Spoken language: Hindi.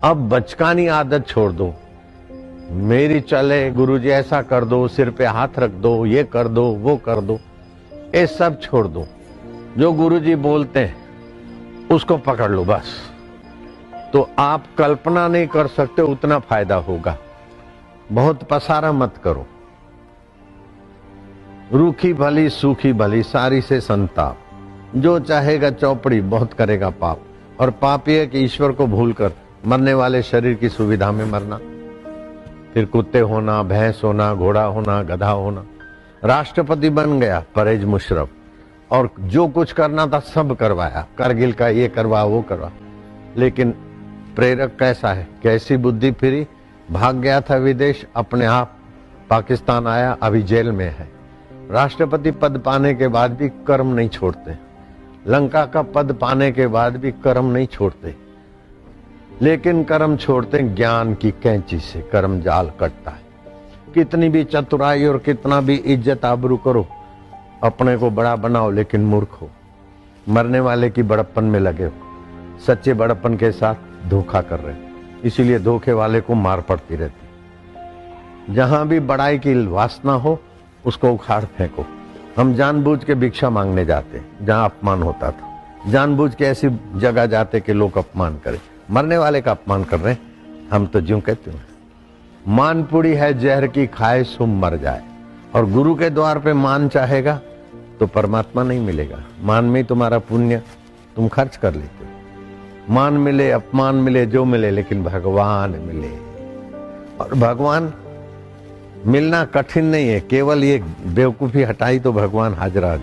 अब बचकानी आदत छोड़ दो। मेरी चले गुरुजी ऐसा कर दो, सिर पे हाथ रख दो, ये कर दो, वो कर दो, ये सब छोड़ दो। जो गुरुजी बोलते हैं उसको पकड़ लो बस। तो आप कल्पना नहीं कर सकते उतना फायदा होगा। बहुत पसारा मत करो। रूखी भली सूखी भली सारी से संताप। जो चाहेगा चौपड़ी बहुत करेगा पाप। और पाप यह कि ईश्वर को भूलकर मरने वाले शरीर की सुविधा में मरना। फिर कुत्ते होना, भैंस होना, घोड़ा होना, गधा होना। राष्ट्रपति बन गया परवेज मुशर्रफ और जो कुछ करना था सब करवाया। करगिल का ये करवा, वो करवा। लेकिन प्रेरक कैसा है, कैसी बुद्धि फिरी। भाग गया था विदेश, अपने आप पाकिस्तान आया, अभी जेल में है। राष्ट्रपति पद पाने के बाद भी कर्म नहीं छोड़ते। लंका का पद पाने के बाद भी कर्म नहीं छोड़ते, लेकिन कर्म छोड़ते ज्ञान की कैंची से। कर्म जाल कटता है। कितनी भी चतुराई और कितना भी इज्जत आबरू करो, अपने को बड़ा बनाओ लेकिन मूर्ख हो। मरने वाले की बड़प्पन में लगे हो, सच्चे बड़प्पन के साथ धोखा कर रहे हो। इसीलिए धोखे वाले को मार पड़ती रहती। जहां भी बड़ाई की वासना हो उसको उखाड़ फेंको। हम जानबूझ के भिक्षा मांगने जाते जहां अपमान होता था। जानबूझ के ऐसी जगह जाते कि लोग अपमान करें। मरने वाले का अपमान कर रहे हैं, हम तो ज्यों कहते हैं। मानपुड़ी है जहर की, खाए सो मर जाए। और गुरु के द्वार पे मान चाहेगा तो परमात्मा नहीं मिलेगा। मान में तुम्हारा पुण्य तुम खर्च कर लेते हो। मान मिले, अपमान मिले, जो मिले, लेकिन भगवान मिले। और भगवान मिलना कठिन नहीं है। केवल ये बेवकूफी हटाई तो भगवान हाजरा।